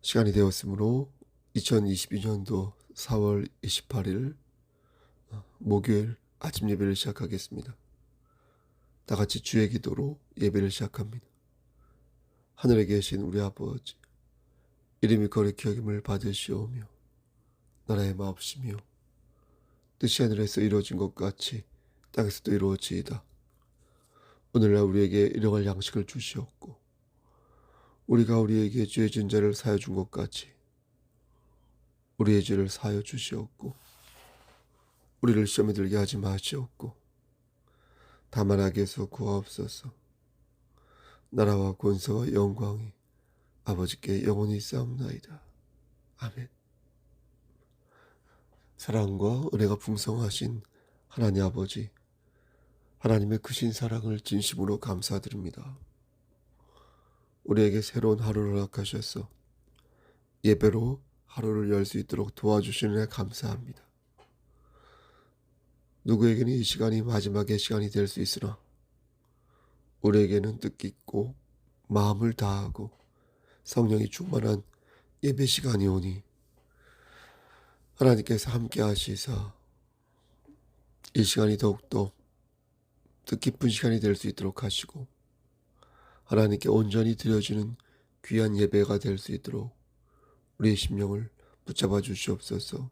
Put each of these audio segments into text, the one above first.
시간이 되었으므로 2022년도 4월 28일 목요일 아침 예배를 시작하겠습니다. 다 같이 주의 기도로 예배를 시작합니다. 하늘에 계신 우리 아버지, 이름이 거룩히 여김을 받으시오며 나라의 마옵시며 뜻이 하늘에서 이루어진 것 같이 땅에서도 이루어지이다. 오늘날 우리에게 일용할 양식을 주시옵고 우리가 우리에게 죄 지은 자를 사하여 준 것 같이 우리의 죄를 사하여 주시옵고 우리를 시험에 들게 하지 마시옵고 다만 악에서 구하옵소서. 나라와 권세와 영광이 아버지께 영원히 있사옵나이다. 아멘. 사랑과 은혜가 풍성하신 하나님 아버지, 하나님의 크신 사랑을 진심으로 감사드립니다. 우리에게 새로운 하루를 허락하셔서 예배로 하루를 열 수 있도록 도와주시는 데 감사합니다. 누구에게는 이 시간이 마지막의 시간이 될 수 있으나 우리에게는 뜻깊고 마음을 다하고 성령이 충만한 예배 시간이 오니 하나님께서 함께 하시사 이 시간이 더욱더 뜻깊은 시간이 될 수 있도록 하시고 하나님께 온전히 드려지는 귀한 예배가 될 수 있도록 우리의 심령을 붙잡아 주시옵소서.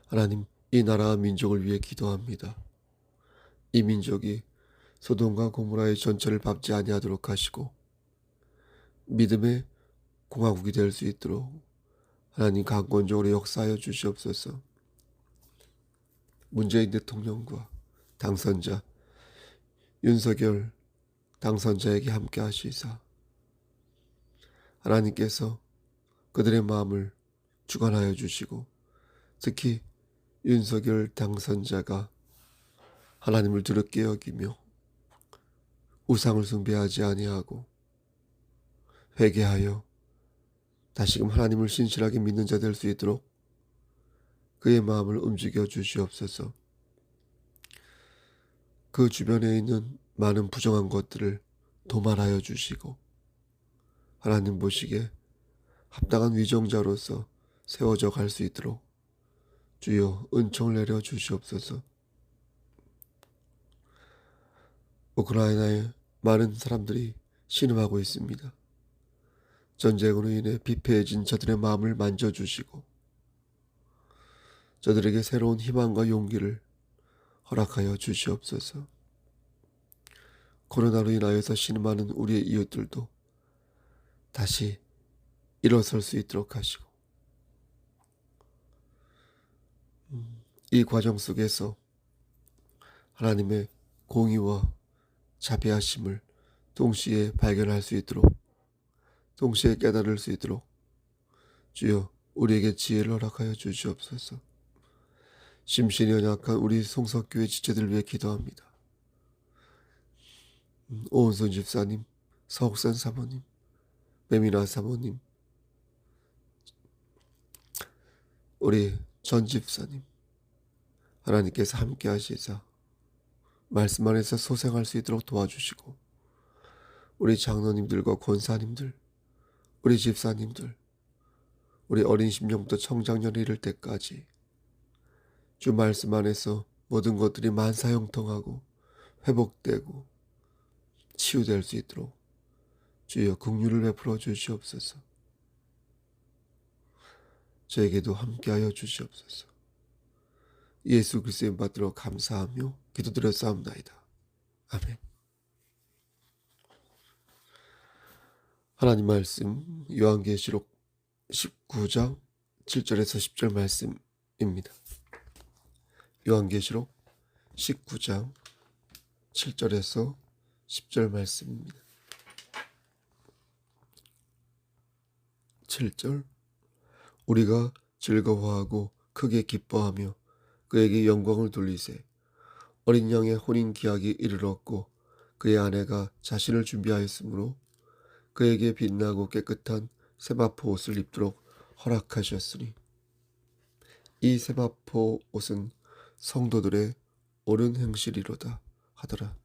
하나님, 이 나라와 민족을 위해 기도합니다. 이 민족이 소돔과 고모라의 전철을 밟지 아니하도록 하시고 믿음의 공화국이 될 수 있도록 하나님 강권적으로 역사하여 주시옵소서. 문재인 대통령과 당선자 윤석열 당선자에게 함께 하시사 하나님께서 그들의 마음을 주관하여 주시고 특히 윤석열 당선자가 하나님을 두렵게 여기며 우상을 숭배하지 아니하고 회개하여 다시금 하나님을 신실하게 믿는 자 될 수 있도록 그의 마음을 움직여 주시옵소서. 그 주변에 있는 많은 부정한 것들을 도말하여 주시고 하나님 보시기에 합당한 위정자로서 세워져 갈 수 있도록 주여 은총을 내려 주시옵소서. 우크라이나에 많은 사람들이 신음하고 있습니다. 전쟁으로 인해 비폐해진 저들의 마음을 만져주시고 저들에게 새로운 희망과 용기를 허락하여 주시옵소서. 코로나로 인하여서 신음하는 우리의 이웃들도 다시 일어설 수 있도록 하시고 이 과정 속에서 하나님의 공의와 자비하심을 동시에 발견할 수 있도록 동시에 깨달을 수 있도록 주여 우리에게 지혜를 허락하여 주시옵소서. 심신이 연약한 우리 송석교회 지체들을 위해 기도합니다. 오은선 집사님, 서옥선 사모님, 매미나 사모님, 우리 전 집사님, 하나님께서 함께 하시사 말씀 안에서 소생할 수 있도록 도와주시고 우리 장로님들과 권사님들, 우리 집사님들, 우리 어린 심령부터 청장년에 이를 때까지 주 말씀 안에서 모든 것들이 만사형통하고 회복되고 치유될 수 있도록 주여 긍휼을 베풀어 주시옵소서. 저에게도 함께하여 주시옵소서. 예수 그리스도의 받들어 감사하며 기도드렸사옵나이다. 아멘. 하나님 말씀 요한계시록 19장 7절에서 10절 말씀입니다. 요한계시록 19장 7절에서 10절 말씀입니다. 7절 우리가 즐거워하고 크게 기뻐하며 그에게 영광을 돌리세. 어린 양의 혼인 기약이 이르렀고 그의 아내가 자신을 준비하였으므로 그에게 빛나고 깨끗한 세마포 옷을 입도록 허락하셨으니 이 세마포 옷은 성도들의 옳은 행실이로다 하더라.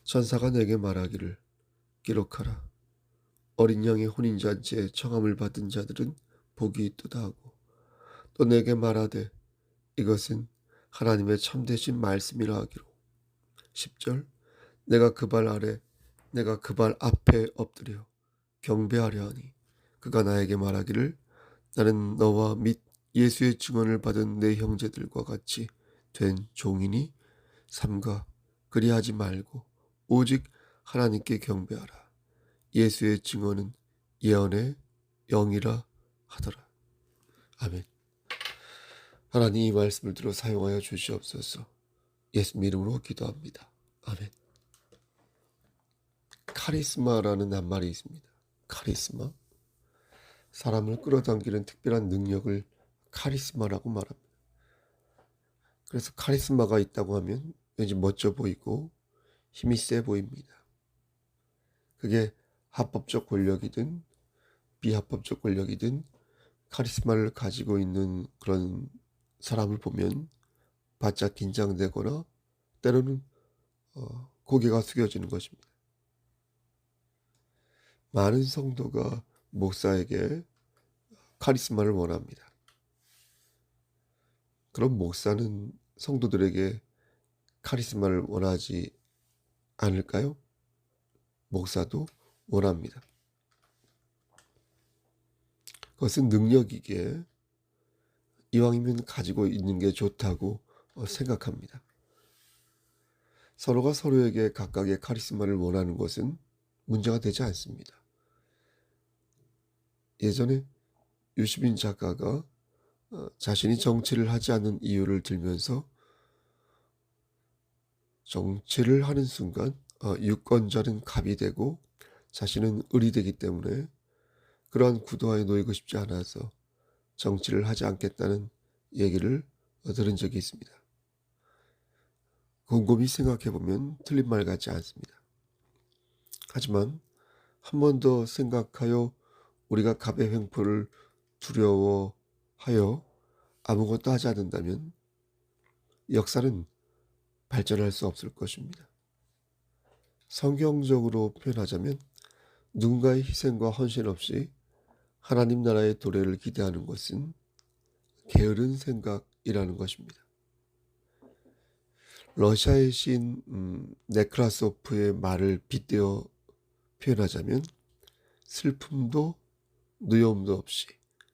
천사가 내게 말하기를 기록하라. 어린 양의 혼인잔치에 청함을 받은 자들은 복이 있도다 하고 또 내게 말하되 이것은 하나님의 참되신 말씀이라 하기로 10절 내가 그 발 앞에 엎드려 경배하려 하니 그가 나에게 말하기를 나는 너와 및 예수의 증언을 받은 내 형제들과 같이 된 종이니 삼가 그리하지 말고 오직 하나님께 경배하라. 예수의 증언은 예언의 영이라 하더라. 아멘. 하나님 이 말씀을 들어 사용하여 주시옵소서. 예수님 이름으로 기도합니다. 아멘. 카리스마라는 낱말이 있습니다. 카리스마. 사람을 끌어당기는 특별한 능력을 카리스마라고 말합니다. 그래서 카리스마가 있다고 하면 왠지 멋져 보이고 힘이 세 보입니다. 그게 합법적 권력이든 비합법적 권력이든 카리스마를 가지고 있는 그런 사람을 보면 바짝 긴장되거나 때로는 고개가 숙여지는 것입니다. 많은 성도가 목사에게 카리스마를 원합니다. 그럼 목사는 성도들에게 카리스마를 원하지 않을까요? 목사도 원합니다. 그것은 능력이기에 이왕이면 가지고 있는 게 좋다고 생각합니다. 서로가 서로에게 각각의 카리스마를 원하는 것은 문제가 되지 않습니다. 예전에 유시민 작가가 자신이 정치를 하지 않는 이유를 들면서 정치를 하는 순간 유권자는 갑이 되고 자신은 을이 되기 때문에 그러한 구도하에 놓이고 싶지 않아서 정치를 하지 않겠다는 얘기를 들은 적이 있습니다. 곰곰이 생각해보면 틀린 말 같지 않습니다. 하지만 한 번 더 생각하여 우리가 갑의 횡포를 두려워하여 아무것도 하지 않는다면 역사는 발전할 수 없을 것입니다. 성경적으로 표현하자면 누군가의 희생과 헌신 없이 하나님 나라의 도래를 기대하는 것은 게으른 생각이라는 것입니다. 러시아의 시인 네크라소프의 말을 빗대어 표현하자면 슬픔도 누여움도 없이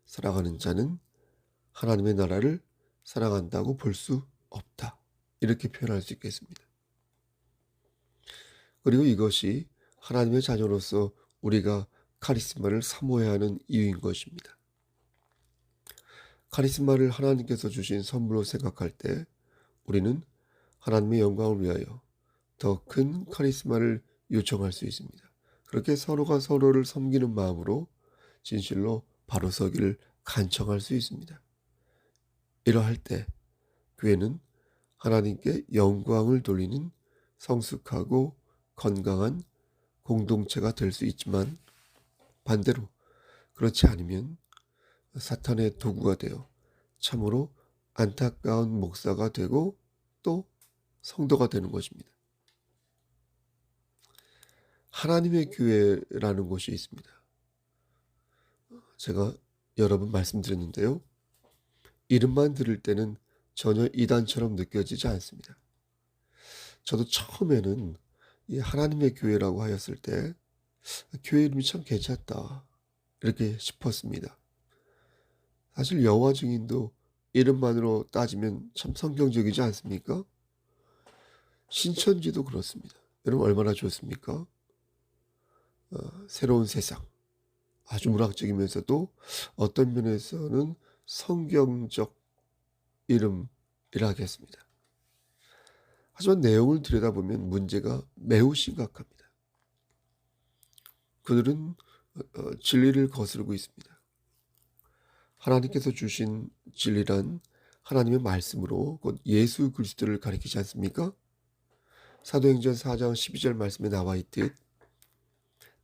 살아가는 자는 하나님의 나라를 사랑한다고 볼 수 없다. 이렇게 표현할 수 있겠습니다. 그리고 이것이 하나님의 자녀로서 우리가 카리스마를 사모해야 하는 이유인 것입니다. 카리스마를 하나님께서 주신 선물로 생각할 때 우리는 하나님의 영광을 위하여 더 큰 카리스마를 요청할 수 있습니다. 그렇게 서로가 서로를 섬기는 마음으로 진실로 바로 서기를 간청할 수 있습니다. 이러할 때 교회는 하나님께 영광을 돌리는 성숙하고 건강한 공동체가 될 수 있지만 반대로 그렇지 않으면 사탄의 도구가 되어 참으로 안타까운 목사가 되고 또 성도가 되는 것입니다. 하나님의 교회라는 곳이 있습니다. 제가 여러 번 말씀드렸는데요. 이름만 들을 때는 전혀 이단처럼 느껴지지 않습니다. 저도 처음에는 이 하나님의 교회라고 하였을 때 교회 이름이 참 괜찮다 이렇게 싶었습니다. 사실 여호와 증인도 이름만으로 따지면 참 성경적이지 않습니까? 신천지도 그렇습니다. 여러분 얼마나 좋습니까? 새로운 세상, 아주 문학적이면서도 어떤 면에서는 성경적 이름이라 하겠습니다. 하지만 내용을 들여다보면 문제가 매우 심각합니다. 그들은 진리를 거스르고 있습니다. 하나님께서 주신 진리란 하나님의 말씀으로 곧 예수 그리스도를 가리키지 않습니까? 사도행전 4장 12절 말씀에 나와 있듯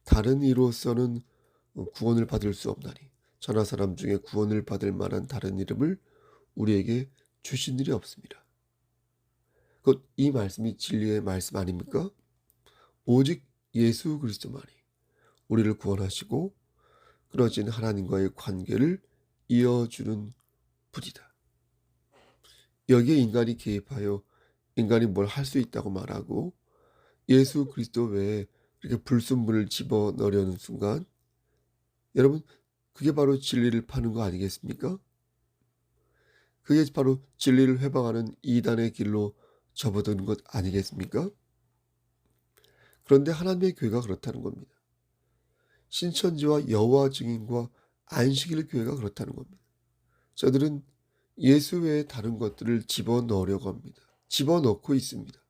다른 이로서는 구원을 받을 수 없나니 천하 사람 중에 구원을 받을 만한 다른 이름을 우리에게 주신 일이 없습니다. 곧 이 말씀이 진리의 말씀 아닙니까? 오직 예수 그리스도만이 우리를 구원하시고 끊어진 하나님과의 관계를 이어주는 분이다. 여기에 인간이 개입하여 인간이 뭘 할 수 있다고 말하고 예수 그리스도 외에 이렇게 불순물을 집어넣으려는 순간, 여러분, 그게 바로 진리를 파는 거 아니겠습니까? 그게 바로 진리를 회방하는 이단의 길로 접어드는 것 아니겠습니까? 그런데 하나님의 교회가 그렇다는 겁니다. 신천지와 여호와 증인과 안식일 교회가 그렇다는 겁니다. 저들은 예수 외에 다른 것들을 집어넣으려고 합니다. 집어넣고 있습니다.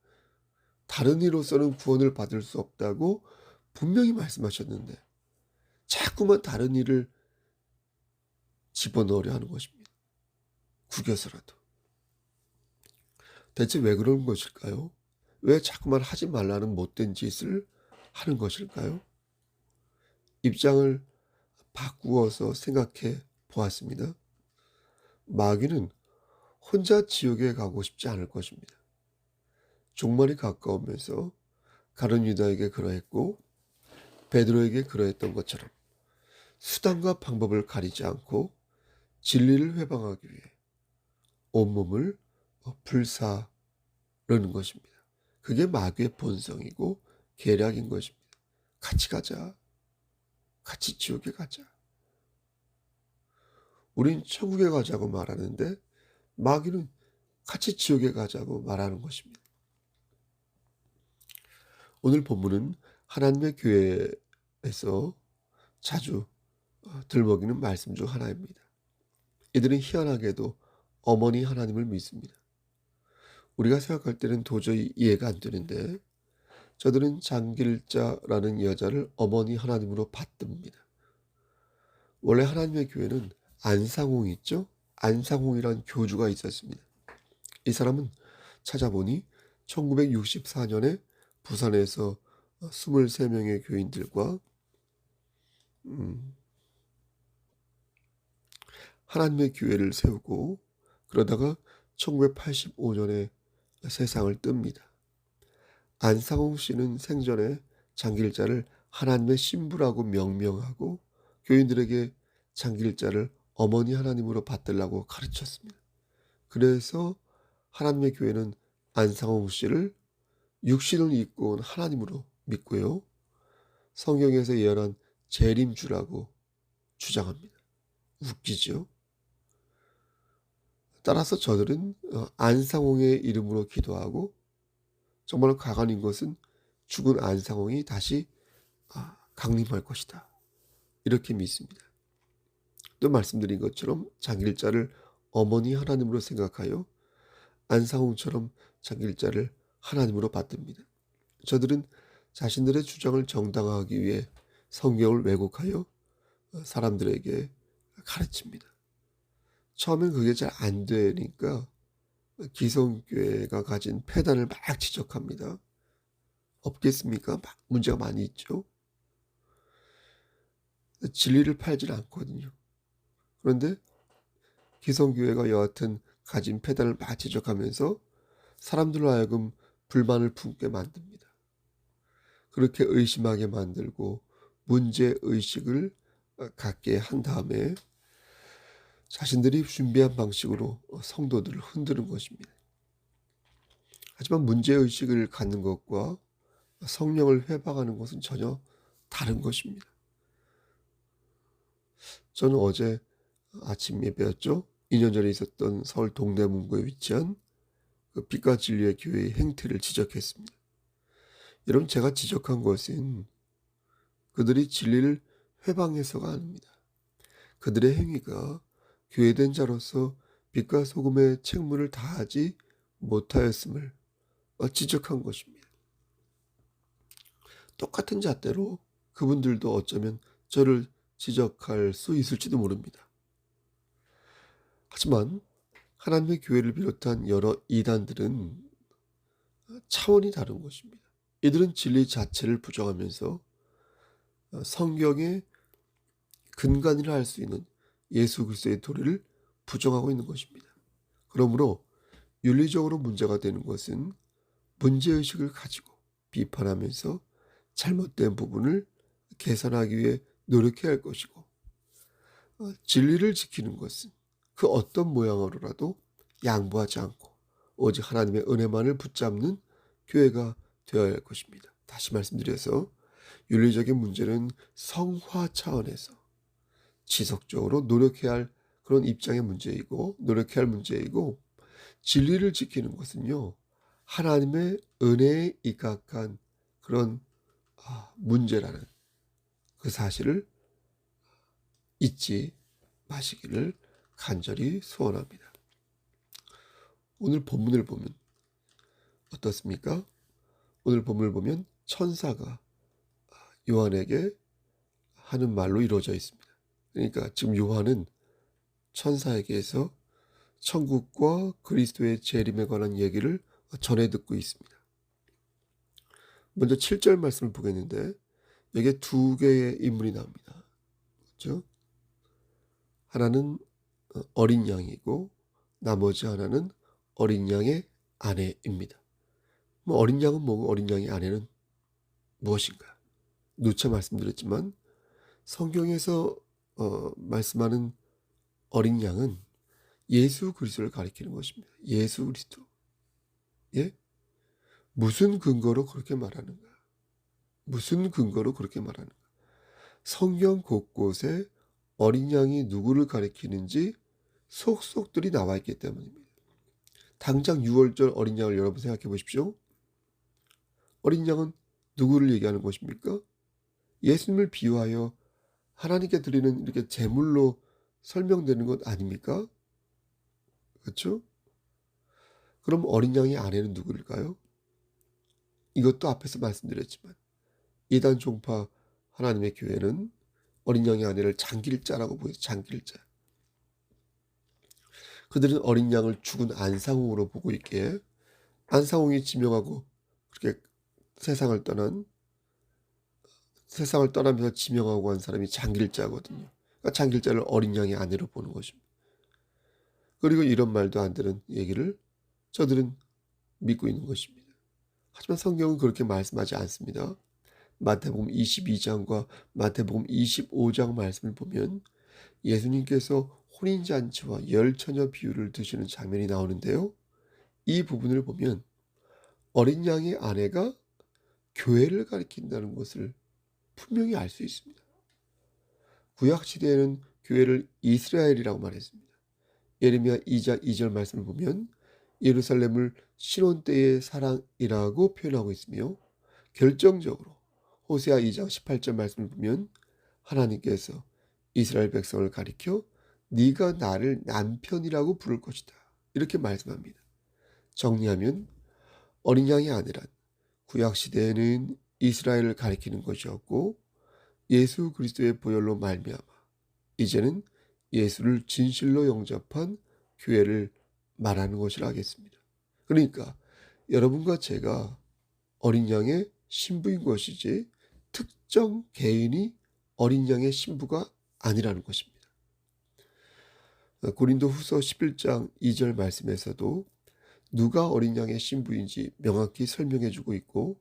다른 이로서는 구원을 받을 수 없다고 분명히 말씀하셨는데 자꾸만 다른 일을 집어넣으려 하는 것입니다. 구겨서라도. 대체 왜 그러는 것일까요? 왜 자꾸만 하지 말라는 못된 짓을 하는 것일까요? 입장을 바꾸어서 생각해 보았습니다. 마귀는 혼자 지옥에 가고 싶지 않을 것입니다. 종말이 가까우면서 가룟 유다에게 그러했고 베드로에게 그러했던 것처럼 수단과 방법을 가리지 않고 진리를 회방하기 위해 온몸을 불사르는 것입니다. 그게 마귀의 본성이고 계략인 것입니다. 같이 가자. 같이 지옥에 가자. 우린 천국에 가자고 말하는데 마귀는 같이 지옥에 가자고 말하는 것입니다. 오늘 본문은 하나님의 교회에서 자주 들먹이는 말씀 중 하나입니다. 이들은 희한하게도 어머니 하나님을 믿습니다. 우리가 생각할 때는 도저히 이해가 안 되는데 저들은 장길자라는 여자를 어머니 하나님으로 받듭니다. 원래 하나님의 교회는 안상홍 있죠? 안상홍이란 교주가 있었습니다. 이 사람은 찾아보니 1964년에 부산에서 23명의 교인들과 하나님의 교회를 세우고 그러다가 1985년에 세상을 뜹니다. 안상홍 씨는 생전에 장길자를 하나님의 신부라고 명명하고 교인들에게 장길자를 어머니 하나님으로 받들라고 가르쳤습니다. 그래서 하나님의 교회는 안상홍 씨를 육신을 입고 온 하나님으로 믿고요. 성경에서 예언한 재림주라고 주장합니다. 웃기죠? 따라서 저들은 안상홍의 이름으로 기도하고 정말 가관인 것은 죽은 안상홍이 다시 강림할 것이다. 이렇게 믿습니다. 또 말씀드린 것처럼 장길자를 어머니 하나님으로 생각하여 안상홍처럼 장길자를 하나님으로 받듭니다. 저들은 자신들의 주장을 정당화하기 위해 성경을 왜곡하여 사람들에게 가르칩니다. 처음엔 그게 잘 안 되니까 기성교회가 가진 폐단을 막 지적합니다. 없겠습니까? 문제가 많이 있죠. 진리를 팔지는 않거든요. 그런데 기성교회가 여하튼 가진 폐단을 막 지적하면서 사람들로 하여금 불만을 품게 만듭니다. 그렇게 의심하게 만들고 문제의식을 갖게 한 다음에 자신들이 준비한 방식으로 성도들을 흔드는 것입니다. 하지만 문제의식을 갖는 것과 성령을 회방하는 것은 전혀 다른 것입니다. 저는 어제 아침 예배였죠. 2년 전에 있었던 서울 동대문구에 위치한 그 빛과 진리의 교회의 행태를 지적했습니다. 여러분, 제가 지적한 것은 그들이 진리를 회방해서가 아닙니다. 그들의 행위가 교회된 자로서 빛과 소금의 책무를 다하지 못하였음을 지적한 것입니다. 똑같은 잣대로 그분들도 어쩌면 저를 지적할 수 있을지도 모릅니다. 하지만 하나님의 교회를 비롯한 여러 이단들은 차원이 다른 것입니다. 이들은 진리 자체를 부정하면서 성경의 근간이라 할 수 있는 예수 그리스도의 도리를 부정하고 있는 것입니다. 그러므로 윤리적으로 문제가 되는 것은 문제의식을 가지고 비판하면서 잘못된 부분을 개선하기 위해 노력해야 할 것이고, 진리를 지키는 것은 그 어떤 모양으로라도 양보하지 않고 오직 하나님의 은혜만을 붙잡는 교회가 되어야 할 것입니다. 다시 말씀드려서 윤리적인 문제는 성화 차원에서 지속적으로 노력해야 할 그런 입장의 문제이고, 노력해야 할 문제이고, 진리를 지키는 것은요, 하나님의 은혜에 입각한 그런 문제라는 그 사실을 잊지 마시기를 간절히 소원합니다. 오늘 본문을 보면 어떻습니까? 오늘 본문을 보면 천사가 요한에게 하는 말로 이루어져 있습니다. 그러니까 지금 요한은 천사에게서 천국과 그리스도의 재림에 관한 얘기를 전해 듣고 있습니다. 먼저 7절 말씀을 보겠는데 여기에 두 개의 인물이 나옵니다. 그렇죠? 하나는 어린 양이고 나머지 하나는 어린 양의 아내입니다. 어린 양은 뭐고 어린 양의 아내는 무엇인가? 누차 말씀드렸지만 성경에서 말씀하는 어린 양은 예수 그리스도를 가리키는 것입니다. 예수 그리스도. 예? 무슨 근거로 그렇게 말하는가? 무슨 근거로 그렇게 말하는가? 성경 곳곳에 어린 양이 누구를 가리키는지 속속들이 나와 있기 때문입니다. 당장 6월절 어린 양을 여러분 생각해 보십시오. 어린 양은 누구를 얘기하는 것입니까? 예수님을 비유하여 하나님께 드리는 이렇게 제물로 설명되는 것 아닙니까? 그렇죠? 그럼 어린 양의 아내는 누구일까요? 이것도 앞에서 말씀드렸지만 이단 종파 하나님의 교회는 어린 양의 아내를 장길자라고 보여요. 장길자. 그들은 어린 양을 죽은 안상홍으로 보고 있기에 안상홍이 지명하고 그렇게 세상을 떠나면서 지명하고 한 사람이 장길자거든요. 그러니까 장길자를 어린 양의 아내로 보는 것입니다. 그리고 이런 말도 안 되는 얘기를 저들은 믿고 있는 것입니다. 하지만 성경은 그렇게 말씀하지 않습니다. 마태복음 22장과 마태복음 25장 말씀을 보면 예수님께서 혼인잔치와 열처녀 비유를 드시는 장면이 나오는데요. 이 부분을 보면 어린 양의 아내가 교회를 가리킨다는 것을 분명히 알 수 있습니다. 구약시대에는 교회를 이스라엘이라고 말했습니다. 예레미야 2장 2절 말씀을 보면 예루살렘을 신혼 때의 사랑이라고 표현하고 있으며 결정적으로 호세아 2장 18절 말씀을 보면 하나님께서 이스라엘 백성을 가리켜 네가 나를 남편이라고 부를 것이다. 이렇게 말씀합니다. 정리하면 어린 양이 아니란 구약시대에는 이스라엘을 가리키는 것이었고 예수 그리스도의 보혈로 말미암아 이제는 예수를 진실로 영접한 교회를 말하는 것이라 하겠습니다. 그러니까 여러분과 제가 어린 양의 신부인 것이지 특정 개인이 어린 양의 신부가 아니라는 것입니다. 고린도 후서 11장 2절 말씀에서도 누가 어린 양의 신부인지 명확히 설명해 주고 있고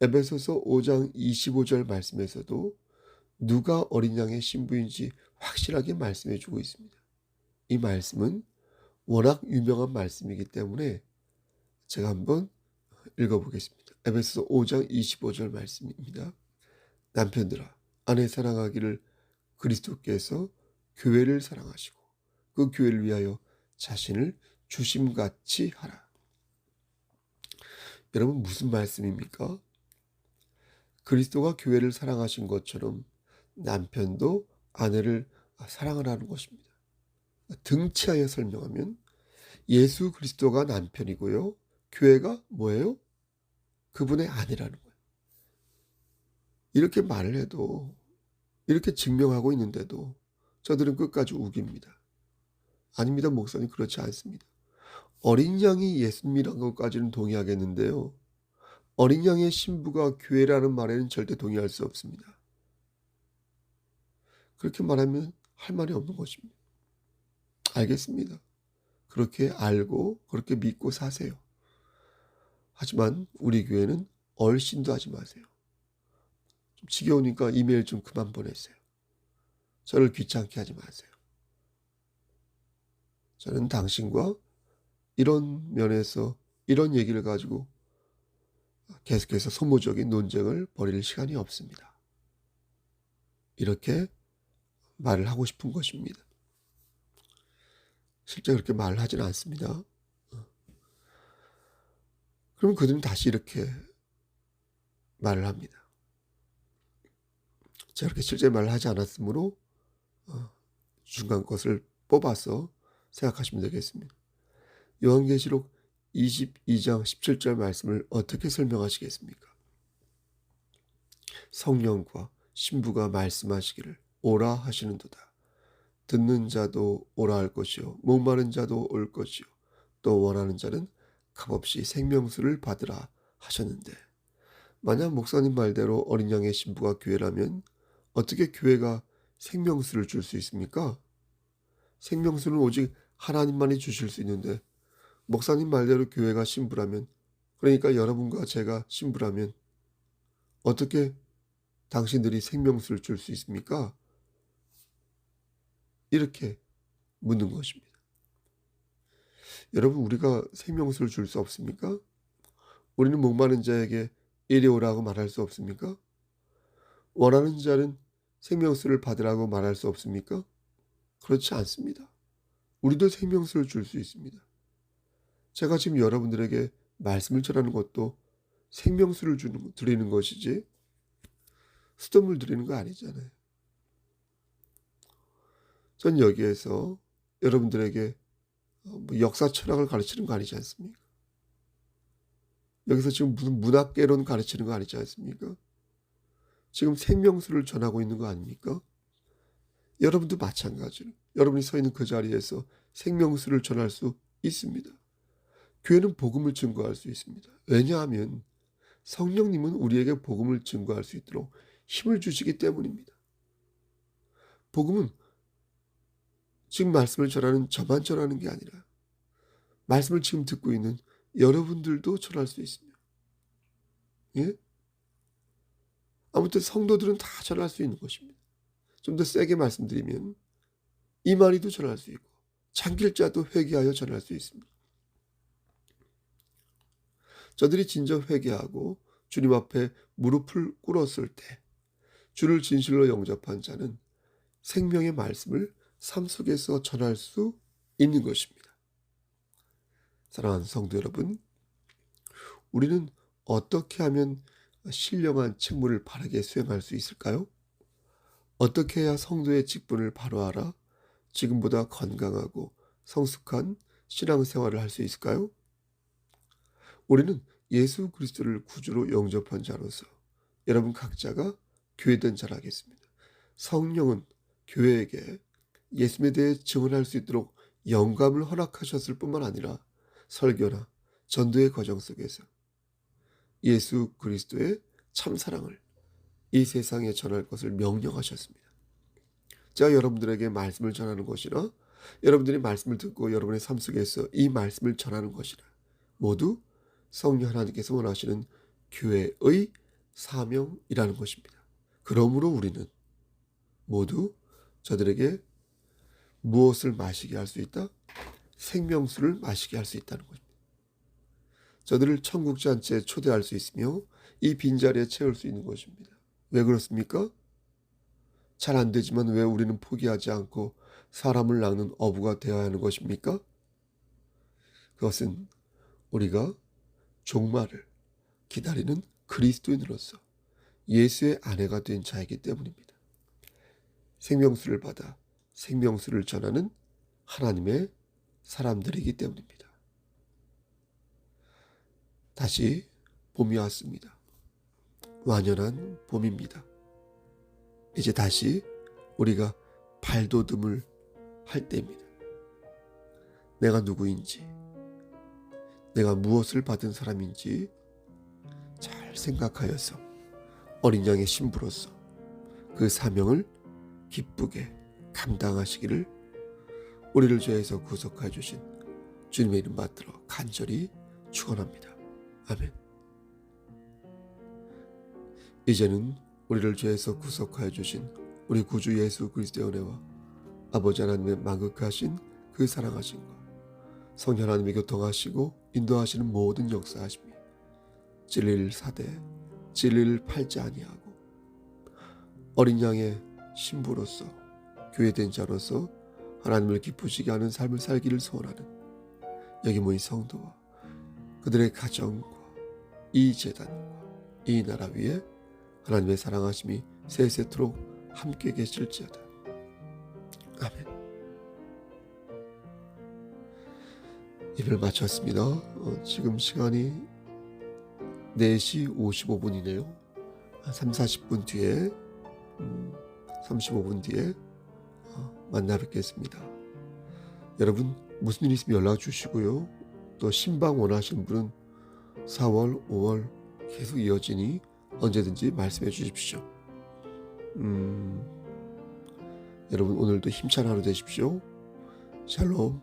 에베소서 5장 25절 말씀에서도 누가 어린 양의 신부인지 확실하게 말씀해 주고 있습니다. 이 말씀은 워낙 유명한 말씀이기 때문에 제가 한번 읽어보겠습니다. 에베소서 5장 25절 말씀입니다. 남편들아 아내 사랑하기를 그리스도께서 교회를 사랑하시고 그 교회를 위하여 자신을 주심같이 하라. 여러분 무슨 말씀입니까? 그리스도가 교회를 사랑하신 것처럼 남편도 아내를 사랑하라는 것입니다. 등치하여 설명하면 예수 그리스도가 남편이고요. 교회가 뭐예요? 그분의 아내라는 거예요. 이렇게 말을 해도 이렇게 증명하고 있는데도 저들은 끝까지 우깁니다. 아닙니다. 목사님 그렇지 않습니다. 어린 양이 예수님이라는 것까지는 동의하겠는데요. 어린 양의 신부가 교회라는 말에는 절대 동의할 수 없습니다. 그렇게 말하면 할 말이 없는 것입니다. 알겠습니다. 그렇게 알고 그렇게 믿고 사세요. 하지만 우리 교회는 얼씬도 하지 마세요. 좀 지겨우니까 이메일 좀 그만 보내세요. 저를 귀찮게 하지 마세요. 저는 당신과 이런 면에서 이런 얘기를 가지고 계속해서 소모적인 논쟁을 벌일 시간이 없습니다. 이렇게 말을 하고 싶은 것입니다. 실제 그렇게 말을 하지는 않습니다. 그럼 그들은 다시 이렇게 말을 합니다. 제가 그렇게 실제 말을 하지 않았으므로 중간 것을 뽑아서 생각하시면 되겠습니다. 요한계시록 22장 17절 말씀을 어떻게 설명하시겠습니까? 성령과 신부가 말씀하시기를 오라 하시는도다. 듣는 자도 오라 할 것이요 목마른 자도 올 것이요 또 원하는 자는 값없이 생명수를 받으라 하셨는데, 만약 목사님 말대로 어린 양의 신부가 교회라면 어떻게 교회가 생명수를 줄 수 있습니까? 생명수는 오직 하나님만이 주실 수 있는데, 목사님 말대로 교회가 신부라면, 그러니까 여러분과 제가 신부라면 어떻게 당신들이 생명수를 줄 수 있습니까? 이렇게 묻는 것입니다. 여러분, 우리가 생명수를 줄 수 없습니까? 우리는 목마른 자에게 이리 오라고 말할 수 없습니까? 원하는 자는 생명수를 받으라고 말할 수 없습니까? 그렇지 않습니다. 우리도 생명수를 줄 수 있습니다. 제가 지금 여러분들에게 말씀을 전하는 것도 생명수를 드리는 것이지 수돗물 드리는 거 아니잖아요. 전 여기에서 여러분들에게 역사 철학을 가르치는 거 아니지 않습니까? 여기서 지금 무슨 문학개론 가르치는 거 아니지 않습니까? 지금 생명수를 전하고 있는 거 아닙니까? 여러분도 마찬가지로 여러분이 서 있는 그 자리에서 생명수를 전할 수 있습니다. 교회는 복음을 증거할 수 있습니다. 왜냐하면 성령님은 우리에게 복음을 증거할 수 있도록 힘을 주시기 때문입니다. 복음은 지금 말씀을 전하는 저만 전하는 게 아니라 말씀을 지금 듣고 있는 여러분들도 전할 수 있습니다. 예? 아무튼 성도들은 다 전할 수 있는 것입니다. 좀 더 세게 말씀드리면 이만희도 전할 수 있고 장길자도 회개하여 전할 수 있습니다. 저들이 진정 회개하고 주님 앞에 무릎을 꿇었을 때 주를 진실로 영접한 자는 생명의 말씀을 삶 속에서 전할 수 있는 것입니다. 사랑하는 성도 여러분, 우리는 어떻게 하면 신령한 책무를 바르게 수행할 수 있을까요? 어떻게 해야 성도의 직분을 바로 알아 지금보다 건강하고 성숙한 신앙생활을 할 수 있을까요? 우리는 예수 그리스도를 구주로 영접한 자로서 여러분 각자가 교회된 자라겠습니다. 성령은 교회에게 예수님에 대해 증언할 수 있도록 영감을 허락하셨을 뿐만 아니라 설교나 전도의 과정 속에서 예수 그리스도의 참사랑을 이 세상에 전할 것을 명령하셨습니다. 제가 여러분들에게 말씀을 전하는 것이나 여러분들이 말씀을 듣고 여러분의 삶 속에서 이 말씀을 전하는 것이나 모두 성령 하나님께서 원하시는 교회의 사명이라는 것입니다. 그러므로 우리는 모두 저들에게 무엇을 마시게 할 수 있다? 생명수를 마시게 할 수 있다는 것입니다. 저들을 천국 잔치에 초대할 수 있으며 이 빈자리에 채울 수 있는 것입니다. 왜 그렇습니까? 잘 안 되지만 왜 우리는 포기하지 않고 사람을 낚는 어부가 되어야 하는 것입니까? 그것은 우리가 종말을 기다리는 그리스도인으로서 예수의 아내가 된 자이기 때문입니다. 생명수를 받아 생명수를 전하는 하나님의 사람들이기 때문입니다. 다시 봄이 왔습니다. 완연한 봄입니다. 이제 다시 우리가 발돋움을 할 때입니다. 내가 누구인지, 내가 무엇을 받은 사람인지 잘 생각하여서 어린 양의 신부로서 그 사명을 기쁘게 감당하시기를 우리를 죄에서 구속하여 주신 주님의 이름 받들어 간절히 축원합니다. 아멘. 이제는 우리를 죄에서 구속하여 주신 우리 구주 예수 그리스도의 은혜와 아버지 하나님의 만극하신 그 사랑하심과 성령 하나님의 교통하시고 인도하시는 모든 역사하심이 진리를 사대 진리를 팔지 아니하고 어린 양의 신부로서 교회된 자로서 하나님을 기쁘시게 하는 삶을 살기를 소원하는 여기 모인 성도와 그들의 가정과 이 재단과 이 나라 위에 하나님의 사랑하심이 세세토록 함께 계실지어다. 아멘. 예배를 마쳤습니다. 지금 시간이 4시 55분이네요. 30-40분 뒤에 35분 뒤에 만나 뵙겠습니다. 여러분 무슨 일 있으면 연락 주시고요. 또 신방 원하시는 분은 4월, 5월 계속 이어지니 언제든지 말씀해 주십시오. 여러분 오늘도 힘찬 하루 되십시오. 샬롬.